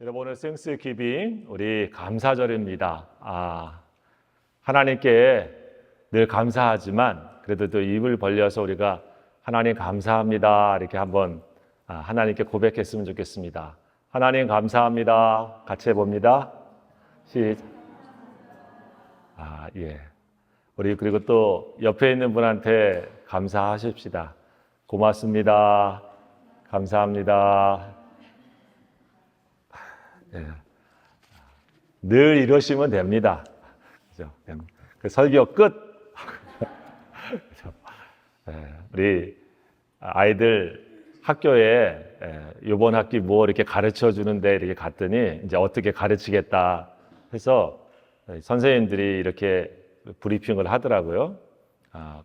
여러분, 오늘 생스기빙 우리 감사절입니다. 하나님께 늘 감사하지만 그래도 또 입을 벌려서 우리가 하나님 감사합니다 이렇게 한번 하나님께 고백했으면 좋겠습니다. 하나님 감사합니다. 같이 해봅니다. 시작. 예. 우리 그리고 또 옆에 있는 분한테 감사하십시다. 고맙습니다. 감사합니다. 예. 늘 이러시면 됩니다. 그죠? 그 설교 끝. 우리 아이들 학교에 이번 학기 뭐 이렇게 가르쳐 주는데 이렇게 갔더니 이제 어떻게 가르치겠다 해서 선생님들이 이렇게 브리핑을 하더라고요.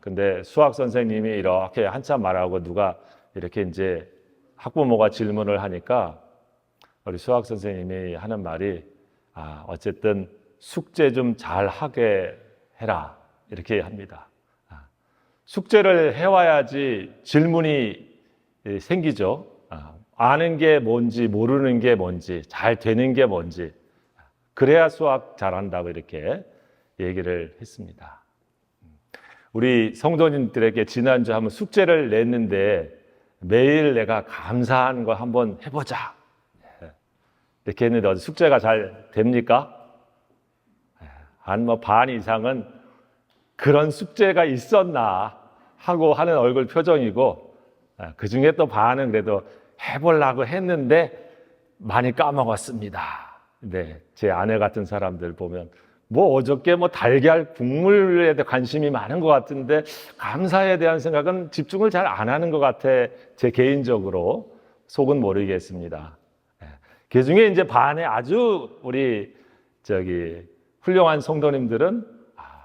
근데 수학 선생님이 이렇게 한참 말하고 누가 이렇게 이제 학부모가 질문을 하니까 우리 수학 선생님이 하는 말이 어쨌든 숙제 좀 잘 하게 해라 이렇게 합니다. 숙제를 해와야지 질문이 생기죠. 아는 게 뭔지 모르는 게 뭔지 잘 되는 게 뭔지 그래야 수학 잘한다고 이렇게 얘기를 했습니다. 우리 성도님들에게 지난주 한번 숙제를 냈는데 매일 내가 감사하는 거 한번 해보자 이렇게 했는데 숙제가 잘 됩니까? 한 반 이상은 그런 숙제가 있었나 하고 하는 얼굴 표정이고 그 중에 또 반은 그래도 해보려고 했는데 많이 까먹었습니다. 네, 제 아내 같은 사람들 보면 뭐 어저께 뭐 달걀 국물에 관심이 많은 것 같은데 감사에 대한 생각은 집중을 잘 안 하는 것 같아. 제 개인적으로 속은 모르겠습니다. 그 중에 이제 반에 아주 우리 훌륭한 성도님들은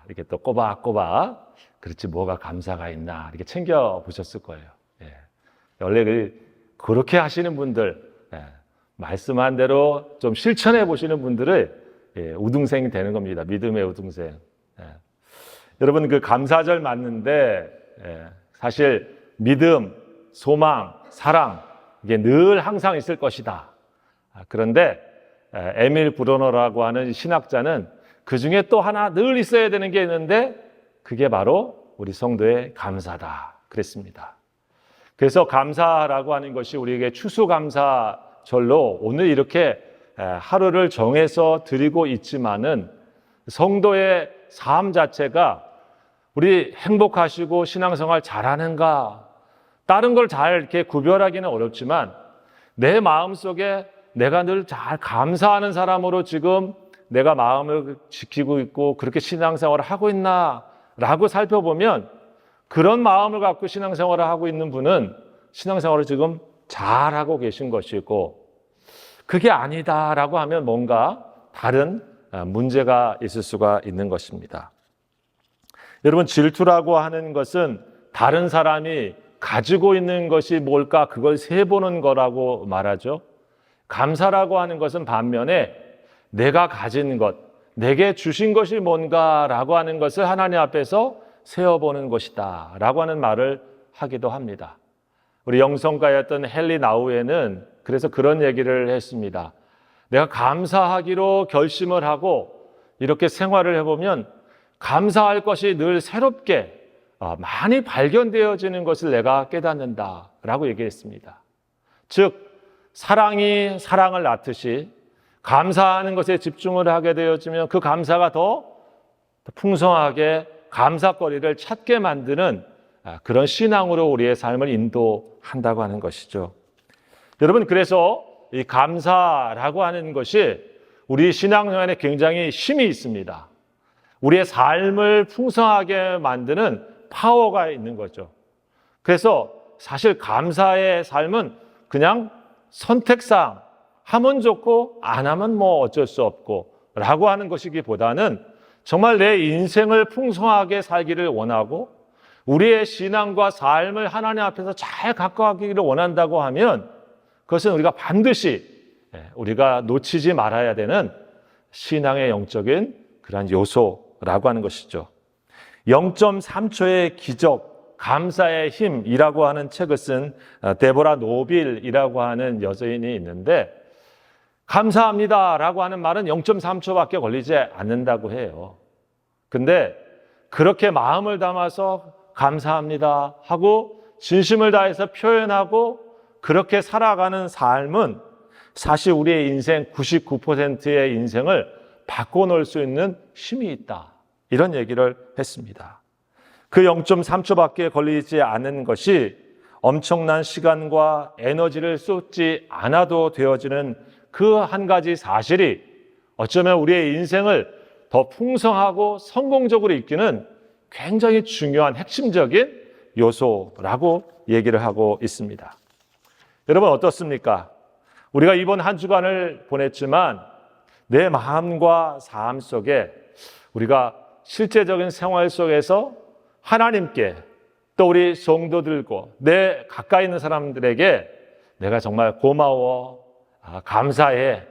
이렇게 또 꼬박꼬박 그렇지 뭐가 감사가 있나 이렇게 챙겨 보셨을 거예요. 원래 그렇게 하시는 분들 말씀한 대로 좀 실천해 보시는 분들을 우등생이 되는 겁니다. 믿음의 우등생. 여러분 그 감사절 맞는데 사실 믿음, 소망, 사랑 이게 늘 항상 있을 것이다. 그런데 에밀 브로너라고 하는 신학자는 그 중에 또 하나 늘 있어야 되는 게 있는데 그게 바로 우리 성도의 감사다 그랬습니다. 그래서 감사라고 하는 것이 우리에게 추수감사절로 오늘 이렇게 하루를 정해서 드리고 있지만은 성도의 삶 자체가 우리 행복하시고 신앙생활 잘하는가 다른 걸 잘 이렇게 구별하기는 어렵지만 내 마음속에 내가 늘 잘 감사하는 사람으로 지금 내가 마음을 지키고 있고 그렇게 신앙생활을 하고 있나라고 살펴보면 그런 마음을 갖고 신앙생활을 하고 있는 분은 신앙생활을 지금 잘하고 계신 것이고 그게 아니다라고 하면 뭔가 다른 문제가 있을 수가 있는 것입니다. 여러분 질투라고 하는 것은 다른 사람이 가지고 있는 것이 뭘까 그걸 세보는 거라고 말하죠. 감사라고 하는 것은 반면에 내가 가진 것, 내게 주신 것이 뭔가라고 하는 것을 하나님 앞에서 세어보는 것이다 라고 하는 말을 하기도 합니다. 우리 영성가였던 헨리 나우에는 그래서 그런 얘기를 했습니다. 내가 감사하기로 결심을 하고 이렇게 생활을 해보면 감사할 것이 늘 새롭게 많이 발견되어지는 것을 내가 깨닫는다 라고 얘기했습니다. 즉 사랑이 사랑을 낳듯이 감사하는 것에 집중을 하게 되어지면 그 감사가 더 풍성하게 감사거리를 찾게 만드는 그런 신앙으로 우리의 삶을 인도한다고 하는 것이죠. 여러분 그래서 이 감사라고 하는 것이 우리 신앙생활에 굉장히 힘이 있습니다. 우리의 삶을 풍성하게 만드는 파워가 있는 거죠. 그래서 사실 감사의 삶은 그냥 선택상 하면 좋고 안 하면 뭐 어쩔 수 없고 라고 하는 것이기보다는 정말 내 인생을 풍성하게 살기를 원하고 우리의 신앙과 삶을 하나님 앞에서 잘 가까워하기를 원한다고 하면 그것은 우리가 반드시 우리가 놓치지 말아야 되는 신앙의 영적인 그러한 요소라고 하는 것이죠. 0.3초의 기적 감사의 힘이라고 하는 책을 쓴 데보라 노빌이라고 하는 여자인이 있는데 감사합니다라고 하는 말은 0.3초밖에 걸리지 않는다고 해요. 근데 그렇게 마음을 담아서 감사합니다 하고 진심을 다해서 표현하고 그렇게 살아가는 삶은 사실 우리의 인생 99%의 인생을 바꿔놓을 수 있는 힘이 있다. 이런 얘기를 했습니다. 그 0.3초밖에 걸리지 않는 것이 엄청난 시간과 에너지를 쏟지 않아도 되어지는 그 한 가지 사실이 어쩌면 우리의 인생을 더 풍성하고 성공적으로 이끄는 굉장히 중요한 핵심적인 요소라고 얘기를 하고 있습니다. 여러분 어떻습니까? 우리가 이번 한 주간을 보냈지만 내 마음과 삶 속에 우리가 실제적인 생활 속에서 하나님께 또 우리 성도들과 내 가까이 있는 사람들에게 내가 정말 고마워, 감사해.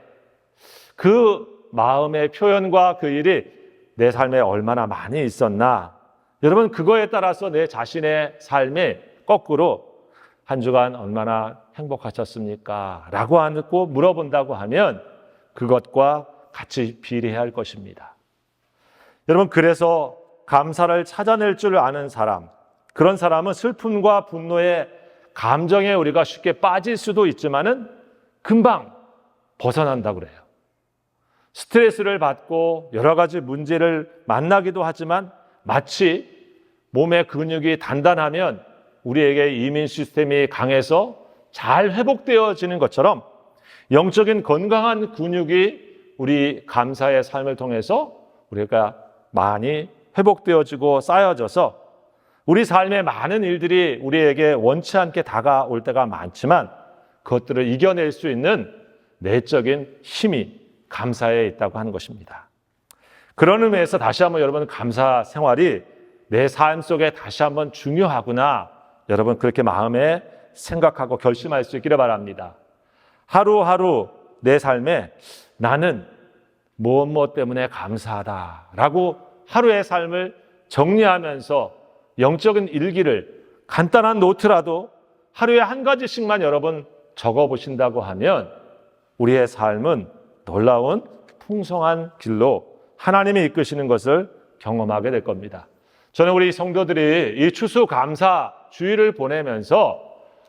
그 마음의 표현과 그 일이 내 삶에 얼마나 많이 있었나. 여러분 그거에 따라서 내 자신의 삶에 거꾸로 한 주간 얼마나 행복하셨습니까? 라고 하고 물어본다고 하면 그것과 같이 비례할 것입니다. 여러분 그래서 감사를 찾아낼 줄 아는 사람, 그런 사람은 슬픔과 분노의 감정에 우리가 쉽게 빠질 수도 있지만은 금방 벗어난다고 그래요. 스트레스를 받고 여러 가지 문제를 만나기도 하지만 마치 몸의 근육이 단단하면 우리에게 이민 시스템이 강해서 잘 회복되어지는 것처럼 영적인 건강한 근육이 우리 감사의 삶을 통해서 우리가 많이 회복되어지고 쌓여져서 우리 삶의 많은 일들이 우리에게 원치 않게 다가올 때가 많지만 그것들을 이겨낼 수 있는 내적인 힘이 감사에 있다고 하는 것입니다. 그런 의미에서 다시 한번 여러분 감사 생활이 내 삶 속에 다시 한번 중요하구나 여러분 그렇게 마음에 생각하고 결심할 수 있기를 바랍니다. 하루하루 내 삶에 나는 무엇 때문에 감사하다라고 하루의 삶을 정리하면서 영적인 일기를 간단한 노트라도 하루에 한 가지씩만 여러분 적어보신다고 하면 우리의 삶은 놀라운 풍성한 길로 하나님이 이끄시는 것을 경험하게 될 겁니다. 저는 우리 성도들이 이 추수감사 주일을 보내면서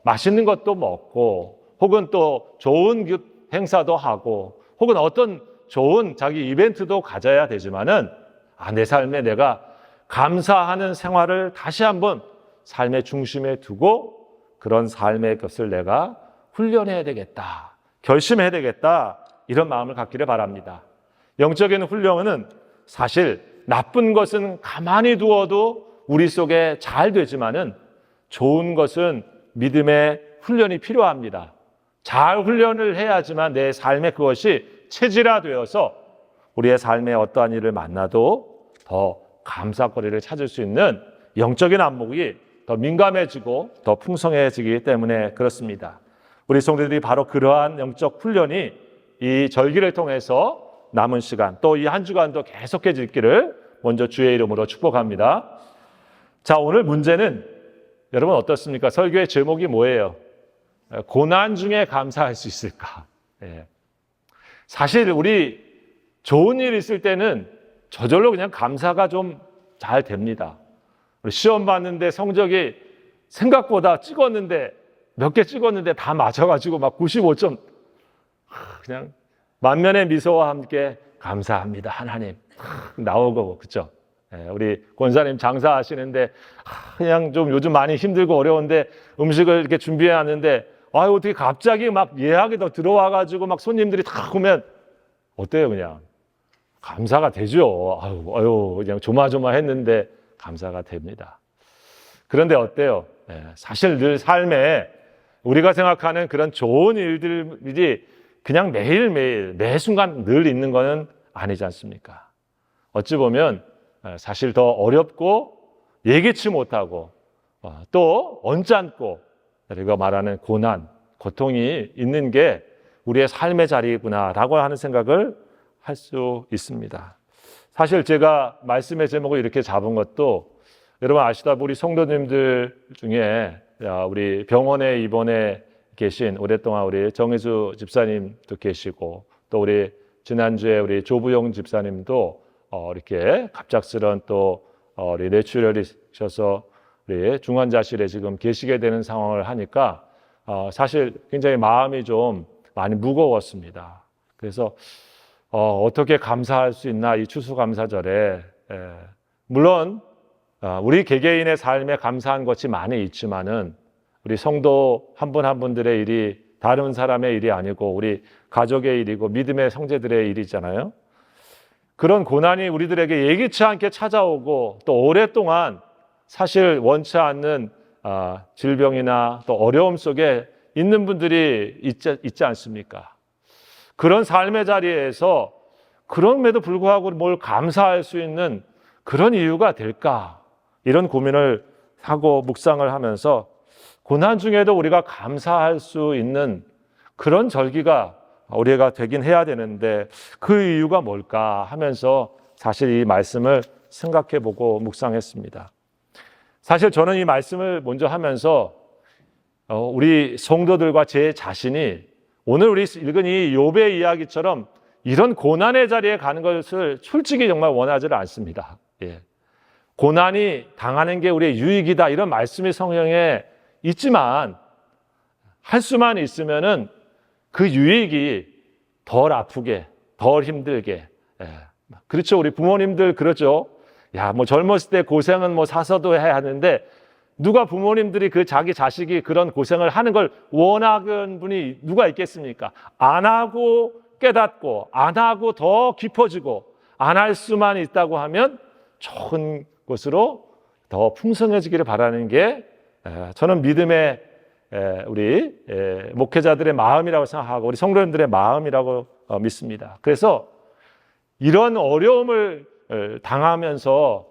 맛있는 것도 먹고 혹은 또 좋은 행사도 하고 혹은 어떤 좋은 자기 이벤트도 가져야 되지만은 내 삶에 내가 감사하는 생활을 다시 한번 삶의 중심에 두고 그런 삶의 것을 내가 훈련해야 되겠다, 결심해야 되겠다 이런 마음을 갖기를 바랍니다. 영적인 훈련은 사실 나쁜 것은 가만히 두어도 우리 속에 잘 되지만은 좋은 것은 믿음의 훈련이 필요합니다. 잘 훈련을 해야지만 내 삶에 그것이 체질화되어서 우리의 삶에 어떠한 일을 만나도 더 감사거리를 찾을 수 있는 영적인 안목이 더 민감해지고 더 풍성해지기 때문에 그렇습니다. 우리 성도들이 바로 그러한 영적 훈련이 이 절기를 통해서 남은 시간 또 이 한 주간도 계속해지기를 먼저 주의 이름으로 축복합니다. 자, 오늘 문제는 여러분 어떻습니까? 설교의 제목이 뭐예요? 고난 중에 감사할 수 있을까? 사실 우리 좋은 일 있을 때는 저절로 그냥 감사가 좀 잘 됩니다. 우리 시험 봤는데 성적이 생각보다 몇 개 찍었는데 다 맞아가지고 막 95점 그냥 만면의 미소와 함께 감사합니다 하나님 나오고 그렇죠? 우리 권사님 장사하시는데 그냥 좀 요즘 많이 힘들고 어려운데 음식을 이렇게 준비해 왔는데 어떻게 갑자기 막 예약이 더 들어와가지고 막 손님들이 다 오면 어때요? 그냥 감사가 되죠. 그냥 조마조마했는데 감사가 됩니다. 그런데 어때요? 사실 늘 삶에 우리가 생각하는 그런 좋은 일들이 그냥 매일매일 매 순간 늘 있는 것은 아니지 않습니까? 어찌 보면 사실 더 어렵고 예기치 못하고 또 언짢고 우리가 말하는 고난, 고통이 있는 게 우리의 삶의 자리구나라고 하는 생각을 할 수 있습니다. 사실 제가 말씀의 제목을 이렇게 잡은 것도 여러분 아시다시피 우리 성도님들 중에 우리 병원에 입원해 계신 오랫동안 우리 정혜수 집사님도 계시고 또 우리 지난주에 우리 조부용 집사님도 이렇게 갑작스런 또 우리 뇌출혈이셔서 우리 중환자실에 지금 계시게 되는 상황을 하니까 사실 굉장히 마음이 좀 많이 무거웠습니다. 그래서 어떻게 감사할 수 있나 이 추수감사절에. 물론 우리 개개인의 삶에 감사한 것이 많이 있지만은 우리 성도 한 분 한 분들의 일이 다른 사람의 일이 아니고 우리 가족의 일이고 믿음의 형제들의 일이잖아요. 그런 고난이 우리들에게 예기치 않게 찾아오고 또 오랫동안 사실 원치 않는 질병이나 또 어려움 속에 있는 분들이 있지 않습니까? 그런 삶의 자리에서 그럼에도 불구하고 뭘 감사할 수 있는 그런 이유가 될까? 이런 고민을 하고 묵상을 하면서 고난 중에도 우리가 감사할 수 있는 그런 절기가 우리가 되긴 해야 되는데 그 이유가 뭘까 하면서 사실 이 말씀을 생각해 보고 묵상했습니다. 사실 저는 이 말씀을 먼저 하면서 우리 성도들과 제 자신이 오늘 우리 읽은 이 욥의 이야기처럼 이런 고난의 자리에 가는 것을 솔직히 정말 원하지 않습니다. 고난이 당하는 게 우리의 유익이다 이런 말씀이 성경에 있지만 할 수만 있으면은 그 유익이 덜 아프게, 덜 힘들게. 그렇죠. 우리 부모님들 그러죠. 뭐 젊었을 때 고생은 사서도 해야 하는데 누가 부모님들이 그 자기 자식이 그런 고생을 하는 걸 원하는 분이 누가 있겠습니까? 안 하고 깨닫고 안 하고 더 깊어지고 안 할 수만 있다고 하면 좋은 것으로 더 풍성해지기를 바라는 게 저는 믿음의 우리 목회자들의 마음이라고 생각하고 우리 성도님들의 마음이라고 믿습니다. 그래서 이런 어려움을 당하면서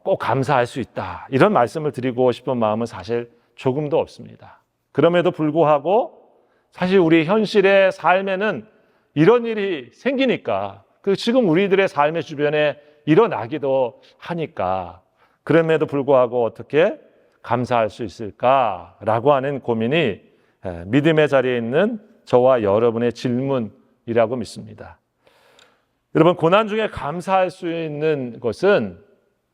꼭 감사할 수 있다 이런 말씀을 드리고 싶은 마음은 사실 조금도 없습니다. 그럼에도 불구하고 사실 우리 현실의 삶에는 이런 일이 생기니까 지금 우리들의 삶의 주변에 일어나기도 하니까 그럼에도 불구하고 어떻게 감사할 수 있을까라고 하는 고민이 믿음의 자리에 있는 저와 여러분의 질문이라고 믿습니다. 여러분 고난 중에 감사할 수 있는 것은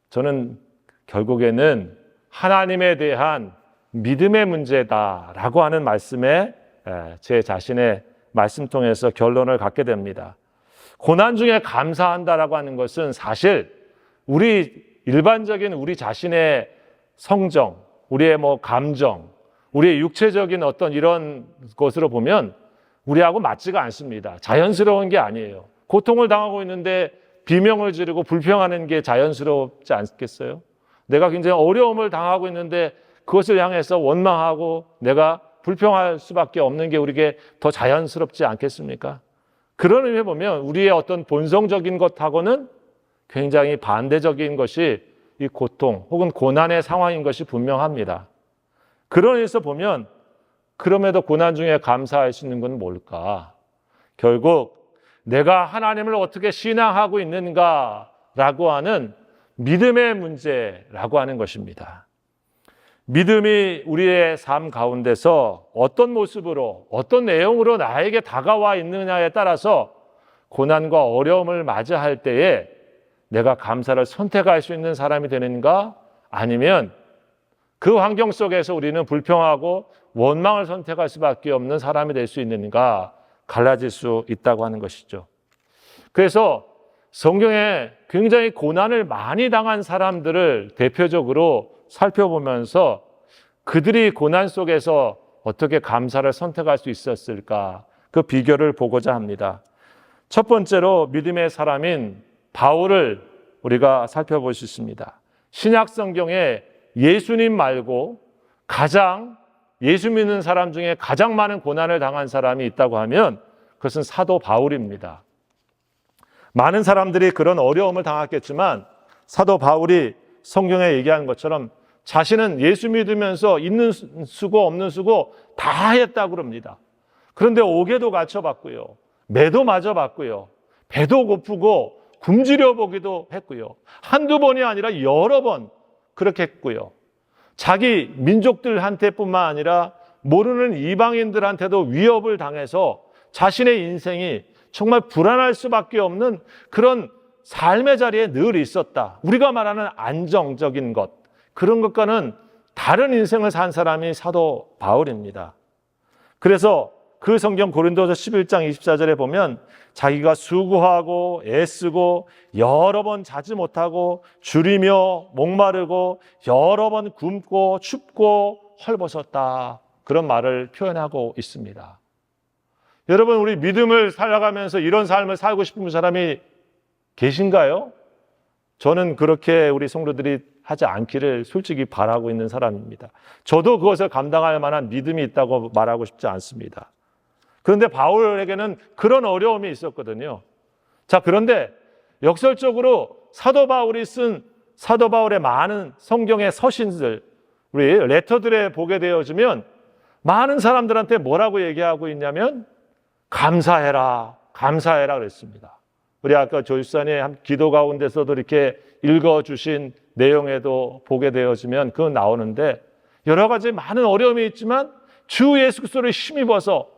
저는 결국에는 하나님에 대한 믿음의 문제다라고 하는 말씀에 제 자신의 말씀 통해서 결론을 갖게 됩니다. 고난 중에 감사한다라고 하는 것은 사실 우리 일반적인 우리 자신의 성정, 우리의 감정, 우리의 육체적인 어떤 이런 것으로 보면 우리하고 맞지가 않습니다. 자연스러운 게 아니에요. 고통을 당하고 있는데 비명을 지르고 불평하는 게 자연스럽지 않겠어요? 내가 굉장히 어려움을 당하고 있는데 그것을 향해서 원망하고 내가 불평할 수밖에 없는 게 우리에게 더 자연스럽지 않겠습니까? 그런 의미에 보면 우리의 어떤 본성적인 것하고는 굉장히 반대적인 것이 이 고통 혹은 고난의 상황인 것이 분명합니다. 그런 의미에서 보면 그럼에도 고난 중에 감사할 수 있는 건 뭘까? 결국 내가 하나님을 어떻게 신앙하고 있는가라고 하는 믿음의 문제라고 하는 것입니다. 믿음이 우리의 삶 가운데서 어떤 모습으로 어떤 내용으로 나에게 다가와 있느냐에 따라서 고난과 어려움을 맞이할 때에 내가 감사를 선택할 수 있는 사람이 되는가? 아니면 그 환경 속에서 우리는 불평하고 원망을 선택할 수밖에 없는 사람이 될 수 있는가? 갈라질 수 있다고 하는 것이죠. 그래서 성경에 굉장히 고난을 많이 당한 사람들을 대표적으로 살펴보면서 그들이 고난 속에서 어떻게 감사를 선택할 수 있었을까? 그 비결을 보고자 합니다. 첫 번째로 믿음의 사람인 바울을 우리가 살펴볼 수 있습니다. 신약 성경에 예수님 말고 예수 믿는 사람 중에 가장 많은 고난을 당한 사람이 있다고 하면 그것은 사도 바울입니다. 많은 사람들이 그런 어려움을 당했겠지만 사도 바울이 성경에 얘기하는 것처럼 자신은 예수 믿으면서 있는 수고 없는 수고 다 했다고 그럽니다. 그런데 옥에도 갇혀봤고요. 매도 맞아봤고요. 배도 고프고 굶주려 보기도 했고요. 한두 번이 아니라 여러 번 그렇게 했고요. 자기 민족들한테뿐만 아니라 모르는 이방인들한테도 위협을 당해서 자신의 인생이 정말 불안할 수밖에 없는 그런 삶의 자리에 늘 있었다. 우리가 말하는 안정적인 것, 그런 것과는 다른 인생을 산 사람이 사도 바울입니다. 그래서 그 성경 고린도서 11장 24절에 보면 자기가 수고하고 애쓰고 여러 번 자지 못하고 줄이며 목마르고 여러 번 굶고 춥고 헐벗었다, 그런 말을 표현하고 있습니다. 여러분, 우리 믿음을 살아가면서 이런 삶을 살고 싶은 사람이 계신가요? 저는 그렇게 우리 성도들이 하지 않기를 솔직히 바라고 있는 사람입니다. 저도 그것을 감당할 만한 믿음이 있다고 말하고 싶지 않습니다. 그런데 바울에게는 그런 어려움이 있었거든요. 자, 그런데 역설적으로 사도 바울이 쓴 사도 바울의 많은 성경의 서신들, 우리 레터들에 보게 되어지면 많은 사람들한테 뭐라고 얘기하고 있냐면 감사해라, 감사해라 그랬습니다. 우리 아까 조집사님 기도 가운데서도 이렇게 읽어주신 내용에도 보게 되어지면 그건 나오는데 여러 가지 많은 어려움이 있지만 주 예수 그리스도를 힘입어서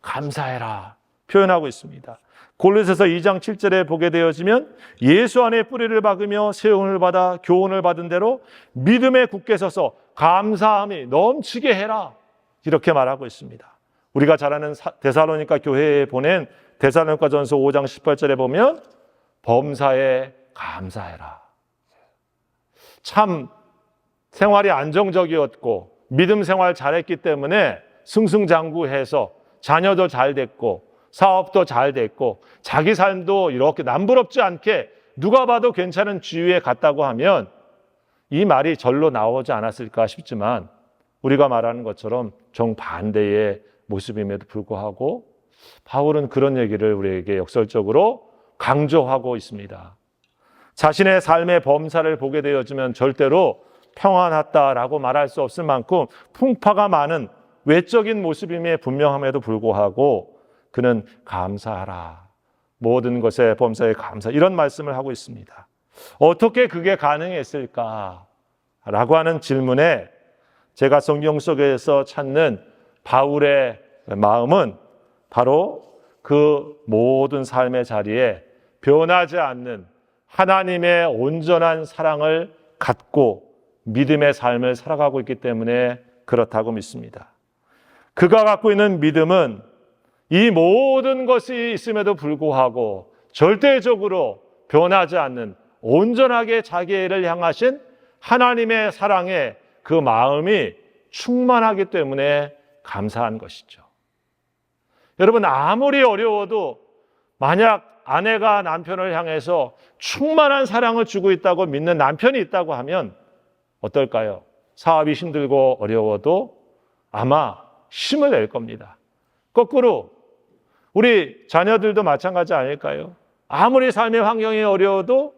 감사해라 표현하고 있습니다. 골로새서 2장 7절에 보게 되어지면 예수 안에 뿌리를 박으며 세움을 받아 교훈을 받은 대로 믿음에 굳게 서서 감사함이 넘치게 해라, 이렇게 말하고 있습니다. 우리가 잘 아는 데살로니가 교회에 보낸 데살로니가전서 5장 18절에 보면 범사에 감사해라. 참 생활이 안정적이었고 믿음 생활 잘했기 때문에 승승장구해서 자녀도 잘 됐고 사업도 잘 됐고 자기 삶도 이렇게 남부럽지 않게 누가 봐도 괜찮은 지위에 갔다고 하면 이 말이 절로 나오지 않았을까 싶지만 우리가 말하는 것처럼 정반대의 모습임에도 불구하고 바울은 그런 얘기를 우리에게 역설적으로 강조하고 있습니다. 자신의 삶의 범사를 보게 되어지면 절대로 평안하다라고 말할 수 없을 만큼 풍파가 많은 외적인 모습임에 분명함에도 불구하고 그는 감사하라, 모든 것에 범사에 감사, 이런 말씀을 하고 있습니다. 어떻게 그게 가능했을까? 라고 하는 질문에 제가 성경 속에서 찾는 바울의 마음은 바로 그 모든 삶의 자리에 변하지 않는 하나님의 온전한 사랑을 갖고 믿음의 삶을 살아가고 있기 때문에 그렇다고 믿습니다. 그가 갖고 있는 믿음은 이 모든 것이 있음에도 불구하고 절대적으로 변하지 않는 온전하게 자기를 향하신 하나님의 사랑에 그 마음이 충만하기 때문에 감사한 것이죠. 여러분, 아무리 어려워도 만약 아내가 남편을 향해서 충만한 사랑을 주고 있다고 믿는 남편이 있다고 하면 어떨까요? 사업이 힘들고 어려워도 아마 힘을 낼 겁니다. 거꾸로 우리 자녀들도 마찬가지 아닐까요? 아무리 삶의 환경이 어려워도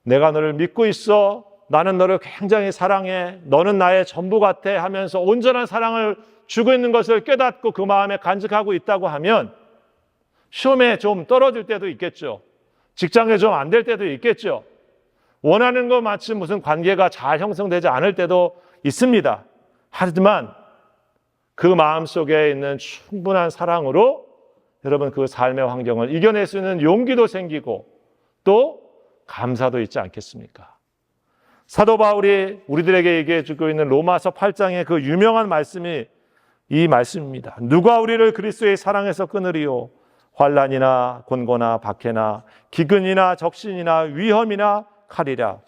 내가 너를 믿고 있어, 나는 너를 굉장히 사랑해, 너는 나의 전부 같아 하면서 온전한 사랑을 주고 있는 것을 깨닫고 그 마음에 간직하고 있다고 하면 시험에 좀 떨어질 때도 있겠죠. 직장에 좀 안 될 때도 있겠죠. 원하는 것 마치 무슨 관계가 잘 형성되지 않을 때도 있습니다. 하지만 그 마음속에 있는 충분한 사랑으로 여러분 그 삶의 환경을 이겨낼 수 있는 용기도 생기고 또 감사도 있지 않겠습니까? 사도 바울이 우리들에게 얘기해 주고 있는 로마서 8장의 그 유명한 말씀이 이 말씀입니다. 누가 우리를 그리스도의 사랑에서 끊으리요? 환난이나 곤고나 박해나 기근이나 적신이나 위험이나 칼이라.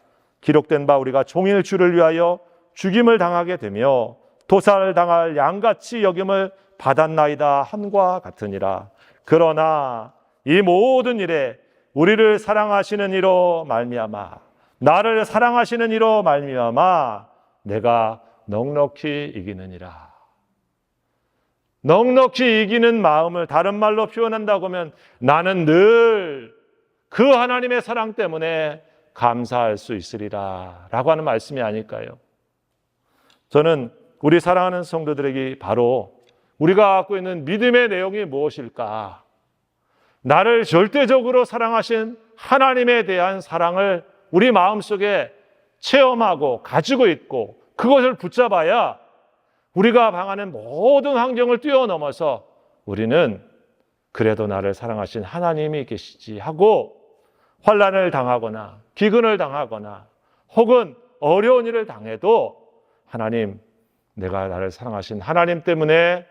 기록된 바 우리가 종일 주를 위하여 죽임을 당하게 되며 도살을 당할 양같이 여김을 받았나이다 함과 같으니라. 그러나 이 모든 일에 우리를 사랑하시는 이로 말미암아, 나를 사랑하시는 이로 말미암아 내가 넉넉히 이기느니라. 넉넉히 이기는 마음을 다른 말로 표현한다고 하면 나는 늘 그 하나님의 사랑 때문에 감사할 수 있으리라 라고 하는 말씀이 아닐까요? 저는 우리 사랑하는 성도들에게 바로 우리가 갖고 있는 믿음의 내용이 무엇일까? 나를 절대적으로 사랑하신 하나님에 대한 사랑을 우리 마음속에 체험하고 가지고 있고 그것을 붙잡아야 우리가 방하는 모든 환경을 뛰어넘어서 우리는 그래도 나를 사랑하신 하나님이 계시지 하고 환난을 당하거나 기근을 당하거나 혹은 어려운 일을 당해도 하나님, 내가 나를 사랑하신 하나님 때문에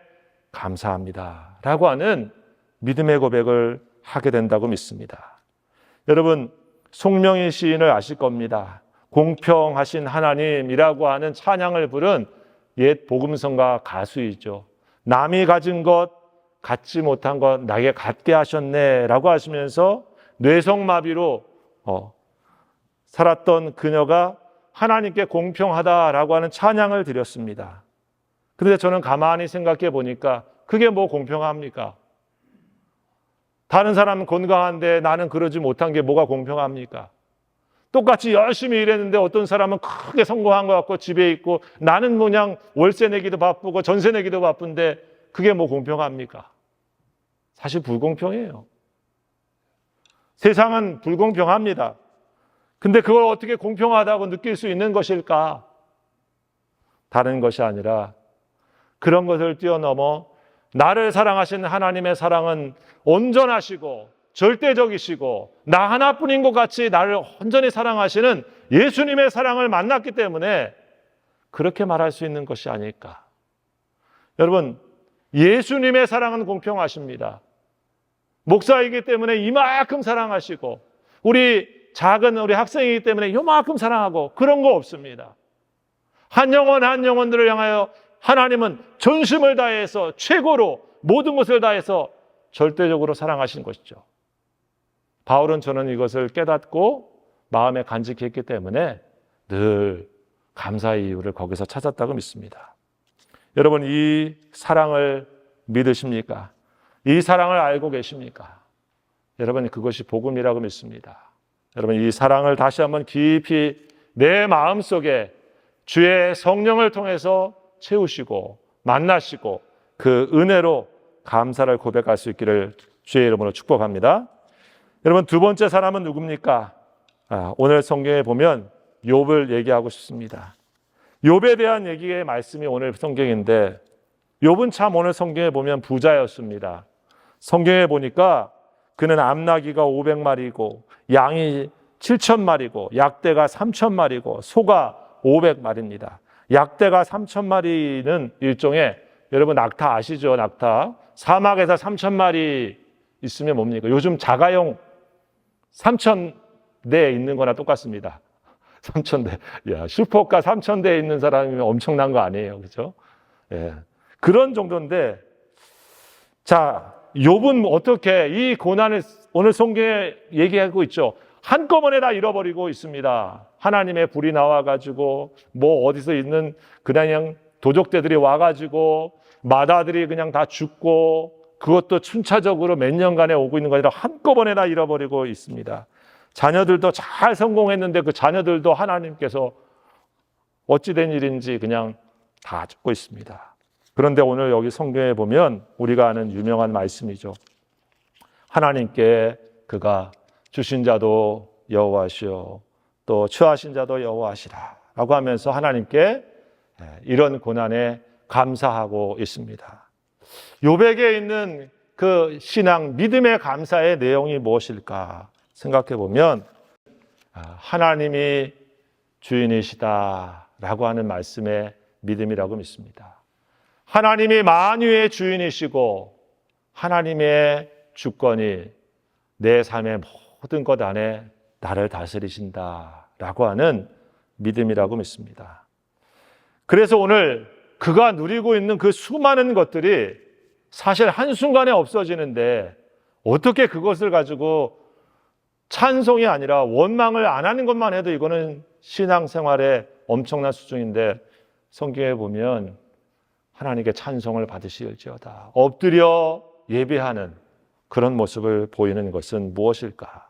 감사합니다 라고 하는 믿음의 고백을 하게 된다고 믿습니다. 여러분, 송명희 시인을 아실 겁니다. 공평하신 하나님이라고 하는 찬양을 부른 옛 복음성가 가수이죠. 남이 가진 것, 갖지 못한 것 나에게 갖게 하셨네 라고 하시면서 뇌성마비로 살았던 그녀가 하나님께 공평하다라고 하는 찬양을 드렸습니다. 그런데 저는 가만히 생각해 보니까 그게 뭐 공평합니까? 다른 사람은 건강한데 나는 그러지 못한 게 뭐가 공평합니까? 똑같이 열심히 일했는데 어떤 사람은 크게 성공한 것 같고 집에 있고 나는 그냥 월세 내기도 바쁘고 전세 내기도 바쁜데 그게 뭐 공평합니까? 사실 불공평해요. 세상은 불공평합니다. 근데 그걸 어떻게 공평하다고 느낄 수 있는 것일까? 다른 것이 아니라 그런 것을 뛰어넘어 나를 사랑하신 하나님의 사랑은 온전하시고 절대적이시고 나 하나뿐인 것 같이 나를 온전히 사랑하시는 예수님의 사랑을 만났기 때문에 그렇게 말할 수 있는 것이 아닐까. 여러분, 예수님의 사랑은 공평하십니다. 목사이기 때문에 이만큼 사랑하시고 우리 작은 우리 학생이기 때문에 이만큼 사랑하고 그런 거 없습니다. 한 영혼 한 영혼들을 향하여 하나님은 전심을 다해서 최고로 모든 것을 다해서 절대적으로 사랑하신 것이죠. 바울은 저는 이것을 깨닫고 마음에 간직했기 때문에 늘 감사의 이유를 거기서 찾았다고 믿습니다. 여러분, 이 사랑을 믿으십니까? 이 사랑을 알고 계십니까? 여러분, 그것이 복음이라고 믿습니다. 여러분, 이 사랑을 다시 한번 깊이 내 마음속에 주의 성령을 통해서 채우시고 만나시고 그 은혜로 감사를 고백할 수 있기를 주의 이름으로 축복합니다. 여러분, 두 번째 사람은 누굽니까? 오늘 성경에 보면 욥을 얘기하고 싶습니다. 욥에 대한 얘기의 말씀이 오늘 성경인데 욥은 참 오늘 성경에 보면 부자였습니다. 성경에 보니까 그는 암나귀가 500마리고 양이 7,000마리고 약대가 3,000마리고 소가 500마리입니다. 약대가 3,000마리는 일종의, 여러분 낙타 아시죠? 낙타. 사막에서 3,000마리 있으면 뭡니까? 요즘 자가용 3,000대에 있는 거나 똑같습니다. 3,000대. 야, 슈퍼카 3,000대에 있는 사람이면 엄청난 거 아니에요. 그렇죠? 예. 그런 정도인데, 자, 욥은 어떻게 이 고난을 오늘 성경에 얘기하고 있죠. 한꺼번에 다 잃어버리고 있습니다. 하나님의 불이 나와가지고 뭐 어디서 있는 그냥 도적대들이 와가지고 마다들이 그냥 다 죽고 그것도 순차적으로 몇 년간에 오고 있는 거 아니라 한꺼번에 다 잃어버리고 있습니다. 자녀들도 잘 성공했는데 그 자녀들도 하나님께서 어찌된 일인지 그냥 다 죽고 있습니다. 그런데 오늘 여기 성경에 보면 우리가 아는 유명한 말씀이죠. 하나님께 그가 주신 자도 여호와시오 또 취하신 자도 여호와시라 라고 하면서 하나님께 이런 고난에 감사하고 있습니다. 욥에게 있는 그 신앙, 믿음의 감사의 내용이 무엇일까 생각해 보면 하나님이 주인이시다 라고 하는 말씀의 믿음이라고 믿습니다. 하나님이 만유의 주인이시고 하나님의 주권이 내 삶의 모든 것 안에 나를 다스리신다 라고 하는 믿음이라고 믿습니다. 그래서 오늘 그가 누리고 있는 그 수많은 것들이 사실 한순간에 없어지는데 어떻게 그것을 가지고 찬송이 아니라 원망을 안 하는 것만 해도 이거는 신앙생활의 엄청난 수준인데 성경에 보면 하나님께 찬송을 받으실지어다 엎드려 예배하는 그런 모습을 보이는 것은 무엇일까?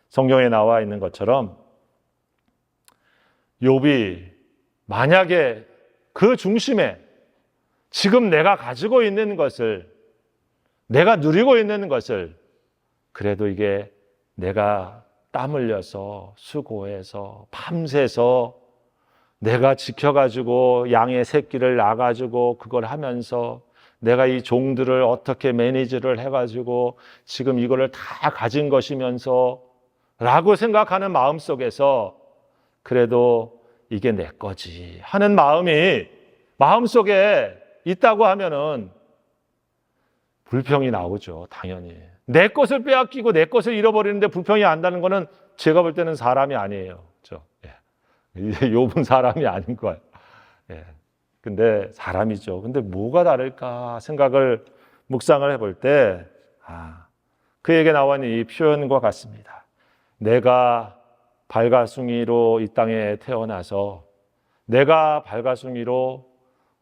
성경에 나와 있는 것처럼 욥이 만약에 그 중심에 지금 내가 가지고 있는 것을, 내가 누리고 있는 것을 그래도 이게 내가 땀 흘려서 수고해서 밤새서 내가 지켜가지고 양의 새끼를 낳아가지고 그걸 하면서 내가 이 종들을 어떻게 매니지를 해가지고 지금 이거를 다 가진 것이면서 라고 생각하는 마음 속에서 그래도 이게 내 거지 하는 마음이 마음속에 있다고 하면은 불평이 나오죠. 당연히. 내 것을 빼앗기고 내 것을 잃어버리는데 불평이 안다는 거는 제가 볼 때는 사람이 아니에요. 그렇죠? 욥은 사람이 아닌 거예요. 근데 사람이죠. 근데 뭐가 다를까 생각을 묵상을 해볼 때 그에게 나온 이 표현과 같습니다. 내가 발가숭이로 이 땅에 태어나서 내가 발가숭이로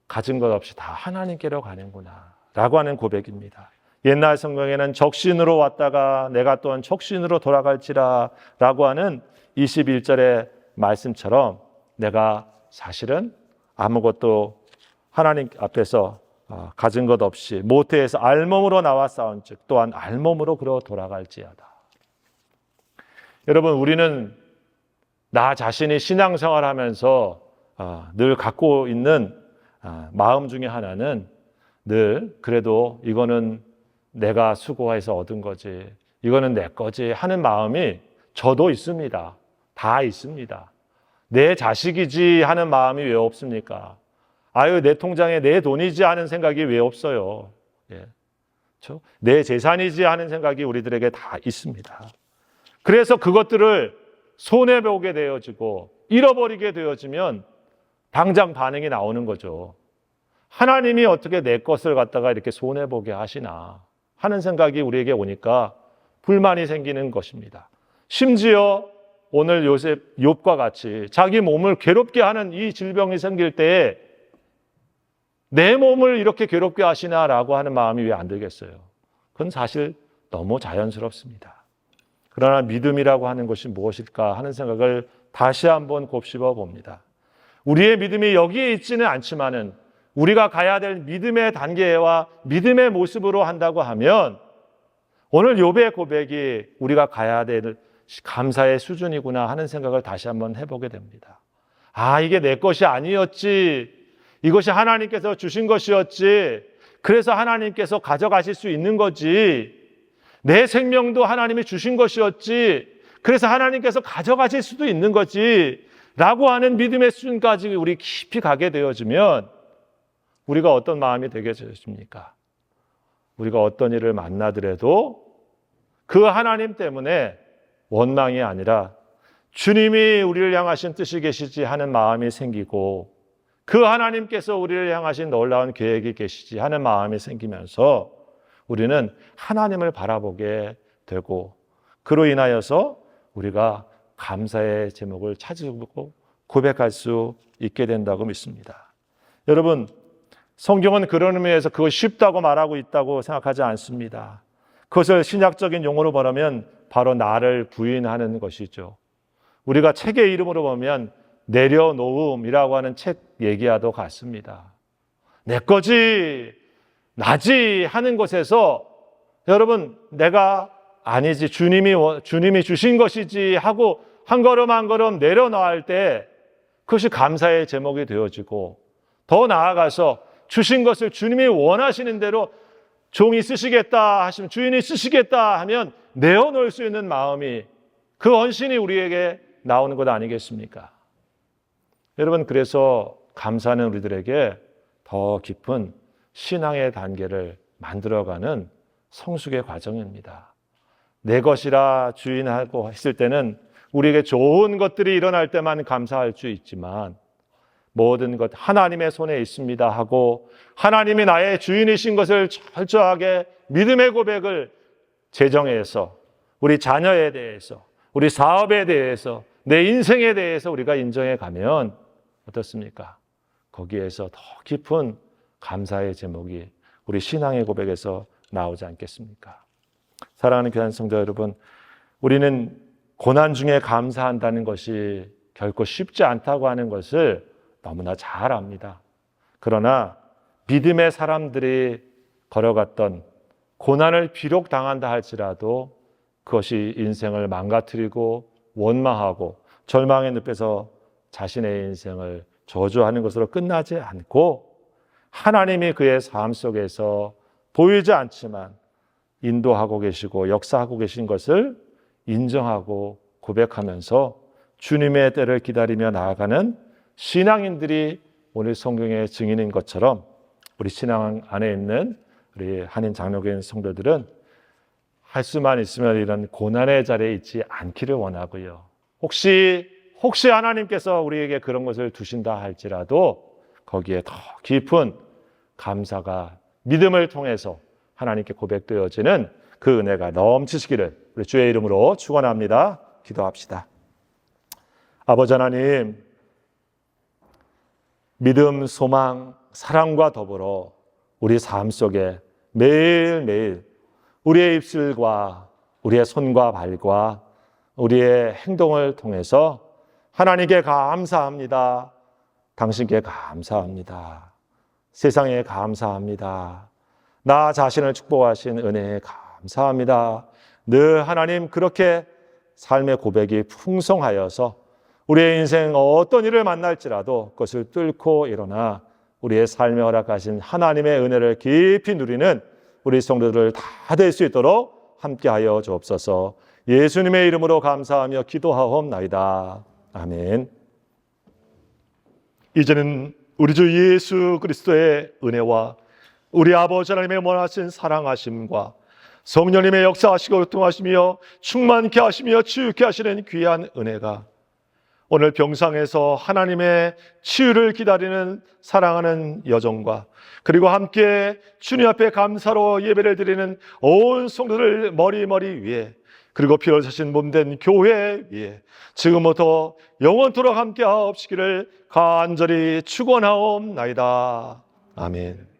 가진 것 없이 다 하나님께로 가는구나 라고 하는 고백입니다. 옛날 성경에는 적신으로 왔다가 내가 또한 적신으로 돌아갈지라 라고 하는 21절의 말씀처럼 내가 사실은 아무것도 하나님 앞에서 가진 것 없이 모태에서 알몸으로 나와 싸운 즉 또한 알몸으로 그러 돌아갈지어다. 여러분, 우리는 나 자신이 신앙생활하면서 늘 갖고 있는 마음 중에 하나는 늘 그래도 이거는 내가 수고해서 얻은 거지, 이거는 내 거지 하는 마음이 저도 있습니다. 다 있습니다. 내 자식이지 하는 마음이 왜 없습니까? 아유, 내 통장에 내 돈이지 하는 생각이 왜 없어요? 내 재산이지 하는 생각이 우리들에게 다 있습니다. 그래서 그것들을 손해보게 되어지고 잃어버리게 되어지면 당장 반응이 나오는 거죠. 하나님이 어떻게 내 것을 갖다가 이렇게 손해보게 하시나 하는 생각이 우리에게 오니까 불만이 생기는 것입니다. 심지어 오늘 욥과 같이 자기 몸을 괴롭게 하는 이 질병이 생길 때에 내 몸을 이렇게 괴롭게 하시나라고 하는 마음이 왜 안 들겠어요? 그건 사실 너무 자연스럽습니다. 그러나 믿음이라고 하는 것이 무엇일까 하는 생각을 다시 한번 곱씹어 봅니다. 우리의 믿음이 여기에 있지는 않지만은 우리가 가야 될 믿음의 단계와 믿음의 모습으로 한다고 하면 오늘 욥의 고백이 우리가 가야 될 감사의 수준이구나 하는 생각을 다시 한번 해보게 됩니다. 이게 내 것이 아니었지. 이것이 하나님께서 주신 것이었지. 그래서 하나님께서 가져가실 수 있는 거지. 내 생명도 하나님이 주신 것이었지. 그래서 하나님께서 가져가실 수도 있는 거지. 라고 하는 믿음의 수준까지 우리 깊이 가게 되어지면 우리가 어떤 마음이 되게 되십니까? 우리가 어떤 일을 만나더라도 그 하나님 때문에 원망이 아니라 주님이 우리를 향하신 뜻이 계시지 하는 마음이 생기고 그 하나님께서 우리를 향하신 놀라운 계획이 계시지 하는 마음이 생기면서 우리는 하나님을 바라보게 되고 그로 인하여서 우리가 감사의 제목을 찾고 고백할 수 있게 된다고 믿습니다. 여러분, 성경은 그런 의미에서 그거 쉽다고 말하고 있다고 생각하지 않습니다. 그것을 신약적인 용어로 말하면 바로 나를 부인하는 것이죠. 우리가 책의 이름으로 보면 내려놓음이라고 하는 책 얘기와도 같습니다. 내 거지, 나지 하는 것에서 여러분 내가 아니지 주님이 주신 것이지 하고 한 걸음 한 걸음 내려놓을 때 그것이 감사의 제목이 되어지고 더 나아가서 주신 것을 주님이 원하시는 대로 종이 쓰시겠다 하시면 주인이 쓰시겠다 하면 내어놓을 수 있는 마음이 그 헌신이 우리에게 나오는 것 아니겠습니까? 여러분, 그래서 감사는 우리들에게 더 깊은 신앙의 단계를 만들어가는 성숙의 과정입니다. 내 것이라 주인하고 했을 때는 우리에게 좋은 것들이 일어날 때만 감사할 수 있지만 모든 것 하나님의 손에 있습니다 하고 하나님이 나의 주인이신 것을 철저하게 믿음의 고백을 재정해서 우리 자녀에 대해서 우리 사업에 대해서 내 인생에 대해서 우리가 인정해 가면 어떻습니까? 거기에서 더 깊은 감사의 제목이 우리 신앙의 고백에서 나오지 않겠습니까? 사랑하는 귀한 성도 여러분, 우리는 고난 중에 감사한다는 것이 결코 쉽지 않다고 하는 것을 너무나 잘 압니다. 그러나 믿음의 사람들이 걸어갔던 고난을 비록 당한다 할지라도 그것이 인생을 망가뜨리고 원망하고 절망의 늪에서 자신의 인생을 저주하는 것으로 끝나지 않고 하나님이 그의 삶 속에서 보이지 않지만 인도하고 계시고 역사하고 계신 것을 인정하고 고백하면서 주님의 때를 기다리며 나아가는 신앙인들이 오늘 성경의 증인인 것처럼 우리 신앙 안에 있는 우리 한인 장로교인 성도들은 할 수만 있으면 이런 고난의 자리에 있지 않기를 원하고요. 혹시 하나님께서 우리에게 그런 것을 두신다 할지라도 거기에 더 깊은 감사가 믿음을 통해서 하나님께 고백되어지는 그 은혜가 넘치시기를 우리 주의 이름으로 축원합니다. 기도합시다. 아버지 하나님, 믿음, 소망, 사랑과 더불어 우리 삶 속에 매일매일 우리의 입술과 우리의 손과 발과 우리의 행동을 통해서 하나님께 감사합니다. 당신께 감사합니다. 세상에 감사합니다. 나 자신을 축복하신 은혜에 감사합니다. 늘 하나님 그렇게 삶의 고백이 풍성하여서 우리의 인생 어떤 일을 만날지라도 그것을 뚫고 일어나 우리의 삶에 허락하신 하나님의 은혜를 깊이 누리는 우리 성도들 다 될 수 있도록 함께하여 주옵소서. 예수님의 이름으로 감사하며 기도하옵나이다. 아멘. 이제는 우리 주 예수 그리스도의 은혜와 우리 아버지 하나님의 원하신 사랑하심과 성령님의 역사하시고 교통하시며 충만케 하시며 치유케 하시는 귀한 은혜가 오늘 병상에서 하나님의 치유를 기다리는 사랑하는 여정과 그리고 함께 주님 앞에 감사로 예배를 드리는 온 성도들 머리 위에 그리고 피를 사신 몸된 교회 위에 지금부터 영원토록 함께 하옵시기를 간절히 축원하옵나이다. 아멘.